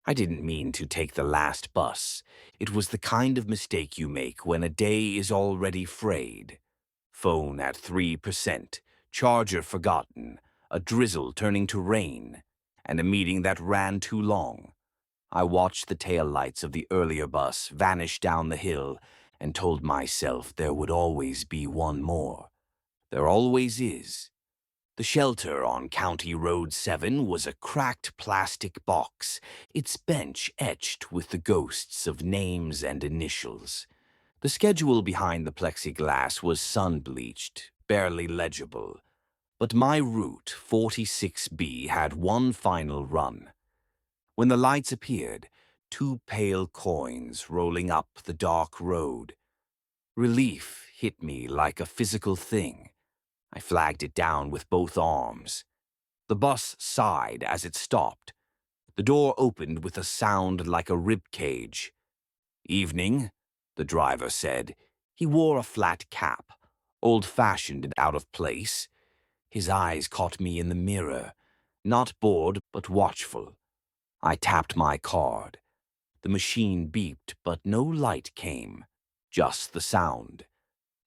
I didn't mean to take the last bus. It was the kind of mistake you make when a day is already frayed. Phone at 3%, charger forgotten, a drizzle turning to rain, and a meeting that ran too long. I watched the taillights of the earlier bus vanish down the hill and told myself there would always be one more. There always is. The shelter on County Road 7 was a cracked plastic box, its bench etched with the ghosts of names and initials. The schedule behind the plexiglass was sun-bleached, barely legible. But my route, 46B, had one final run. When the lights appeared, two pale coins rolling up the dark road. Relief hit me like a physical thing. I flagged it down with both arms. The bus sighed as it stopped. The door opened with a sound like a rib cage. "Evening," the driver said. He wore a flat cap, old-fashioned and out of place. His eyes caught me in the mirror, not bored but watchful. I tapped my card. The machine beeped, but no light came, just the sound.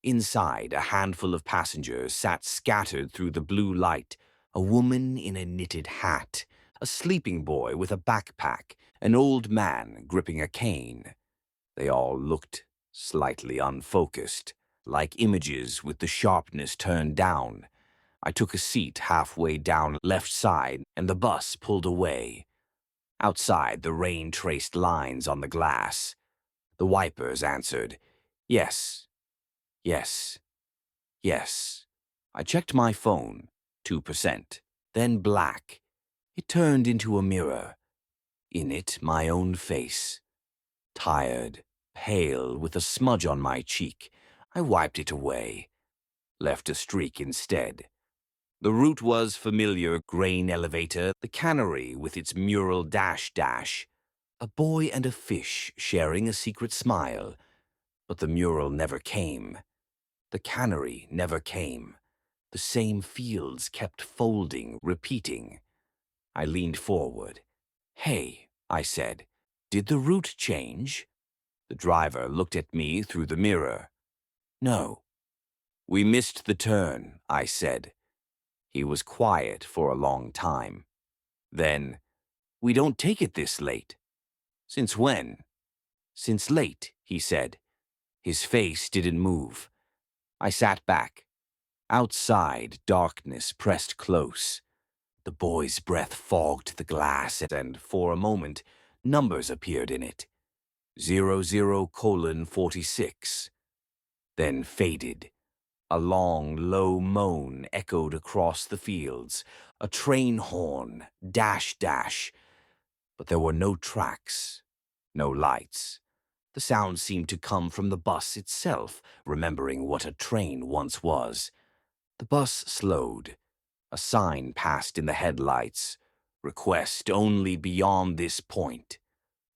Inside, a handful of passengers sat scattered through the blue light, a woman in a knitted hat, a sleeping boy with a backpack, an old man gripping a cane. They all looked slightly unfocused, like images with the sharpness turned down. I took a seat halfway down left side, and the bus pulled away. Outside, the rain traced lines on the glass. The wipers answered, "Yes, yes, yes." I checked my phone, 2%, then black. It turned into a mirror. In it, my own face. Tired, pale, with a smudge on my cheek, I wiped it away. Left a streak instead. The route was familiar: grain elevator, the cannery with its mural dash, a boy and a fish sharing a secret smile. But the mural never came. The cannery never came. The same fields kept folding, repeating. I leaned forward. "Hey," I said, "did the route change?" The driver looked at me through the mirror. "No." "We missed the turn," I said. He was quiet for a long time. Then, "We don't take it this late." "Since when?" "Since late," he said. His face didn't move. I sat back. Outside, darkness pressed close. The boy's breath fogged the glass, and for a moment, numbers appeared in it. 00:46. Then faded. A long, low moan echoed across the fields. A train horn, dash. But there were no tracks, no lights. The sound seemed to come from the bus itself, remembering what a train once was. The bus slowed. A sign passed in the headlights. "Request only beyond this point."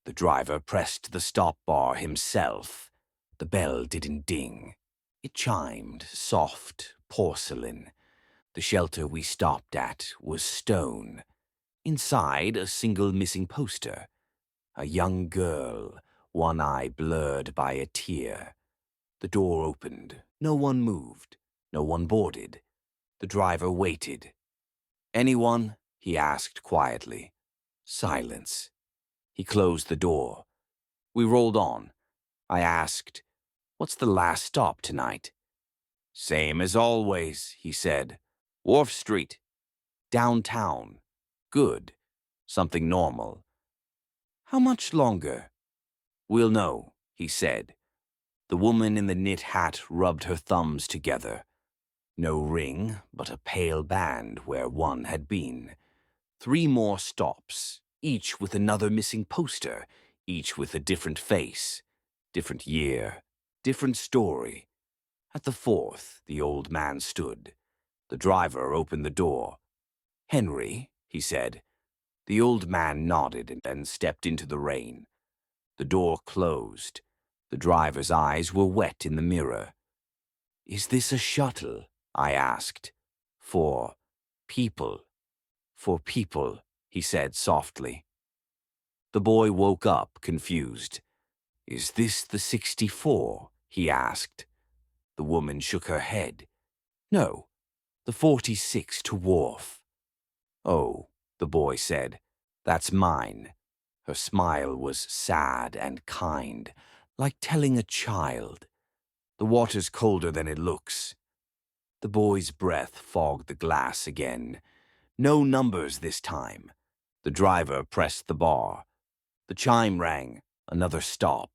The driver pressed the stop bar himself. The bell didn't ding. It chimed, soft, porcelain. The shelter we stopped at was stone. Inside, a single missing poster. A young girl, one eye blurred by a tear. The door opened. No one moved. No one boarded. The driver waited. "Anyone?" he asked quietly. Silence. He closed the door. We rolled on. I asked, "What's the last stop tonight?" "Same as always," he said. "Wharf Street." "Downtown." "Good. Something normal." "How much longer?" "We'll know," he said. The woman in the knit hat rubbed her thumbs together. No ring, but a pale band where one had been. 3 more stops, each with another missing poster, each with a different face, different year, different story. At the 4th, the old man stood. The driver opened the door. "Henry," he said. The old man nodded and stepped into the rain. The door closed. The driver's eyes were wet in the mirror. "Is this a shuttle?" I asked. "For people." "For people," he said softly. The boy woke up, confused. "Is this the 64?" he asked. The woman shook her head. "No, the 46 to Wharf." "Oh," the boy said, "that's mine." Her smile was sad and kind, like telling a child. "The water's colder than it looks." The boy's breath fogged the glass again. No numbers this time. The driver pressed the bar. The chime rang. Another stop.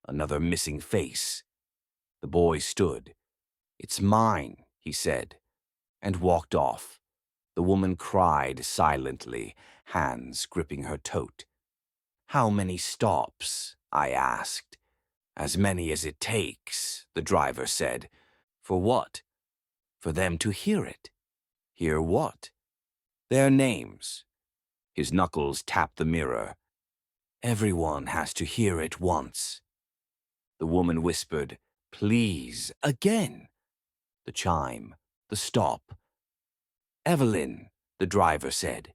Another missing face. The boy stood. "It's mine," he said, and walked off. The woman cried silently, hands gripping her tote. "How many stops?" I asked. "As many as it takes," the driver said. "For what?" "For them to hear it." "Hear what?" "Their names." His knuckles tapped the mirror. "Everyone has to hear it once." The woman whispered, "Please, again." The chime, the stop. "Evelyn," the driver said.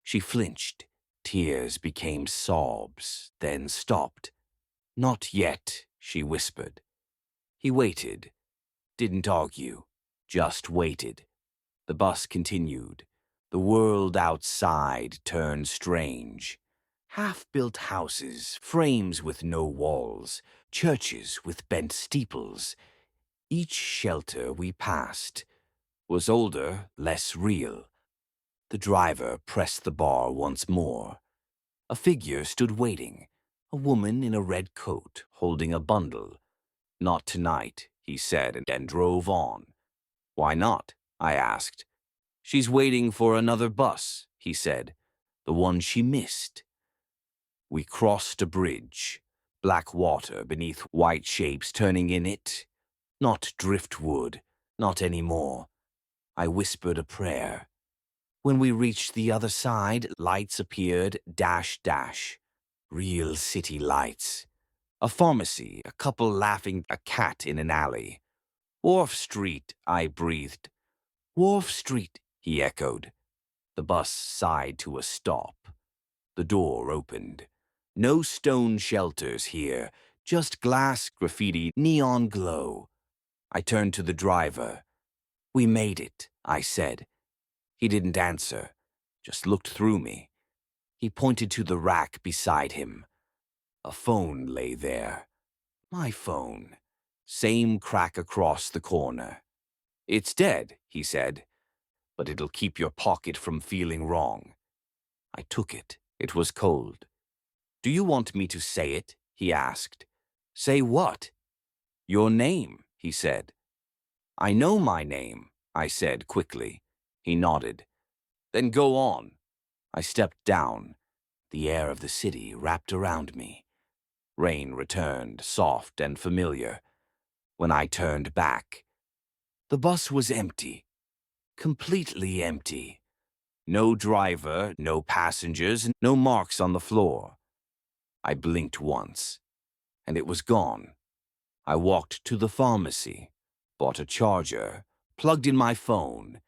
She flinched. Tears became sobs, then stopped. "Not yet," she whispered. He waited, didn't argue, just waited. The bus continued. The world outside turned strange. Half-built houses, frames with no walls, churches with bent steeples. Each shelter we passed was older, less real. The driver pressed the bar once more. A figure stood waiting, a woman in a red coat holding a bundle. "Not tonight," he said, and drove on. "Why not?" I asked. "She's waiting for another bus," he said, "the one she missed." We crossed a bridge, black water beneath white shapes turning in it. Not driftwood, not any more. I whispered a prayer. When we reached the other side, lights appeared, dash, dash. Real city lights. A pharmacy, a couple laughing, a cat in an alley. "Wharf Street," I breathed. "Wharf Street," he echoed. The bus sighed to a stop. The door opened. No stone shelters here, just glass, graffiti, neon glow. I turned to the driver. "We made it," I said. He didn't answer, just looked through me. He pointed to the rack beside him. A phone lay there. My phone. Same crack across the corner. "It's dead," he said, "but it'll keep your pocket from feeling wrong." I took it. It was cold. "Do you want me to say it?" he asked. "Say what?" "Your name," he said. "I know my name," I said quickly. He nodded. "Then go on." I stepped down. The air of the city wrapped around me. Rain returned, soft and familiar. When I turned back, the bus was empty. Completely empty. No driver, no passengers, no marks on the floor. I blinked once, and it was gone. I walked to the pharmacy, bought a charger, plugged in my phone.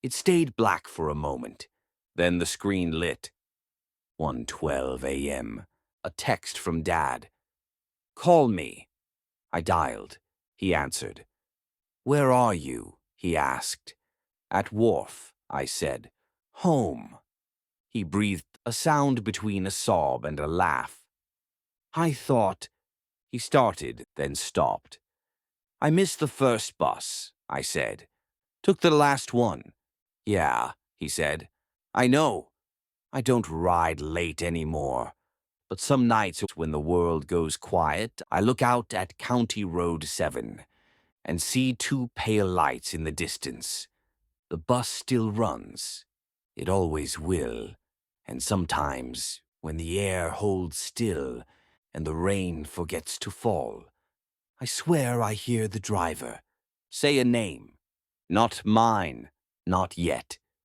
It stayed black for a moment. Then the screen lit. 1:12 a.m. A text from Dad. "Call me." I dialed. He answered. "Where are you?" he asked. "At Wharf," I said. "Home." He breathed a sound between a sob and a laugh. "I thought—" He started, then stopped. "I missed the first bus," I said. "Took the last one." "Yeah," he said. "I know. I don't ride late anymore. But some nights when the world goes quiet, I look out at County Road 7 and see two pale lights in the distance. The bus still runs. It always will. And sometimes, when the air holds still and the rain forgets to fall, I swear I hear the driver say a name. Not mine, not yet.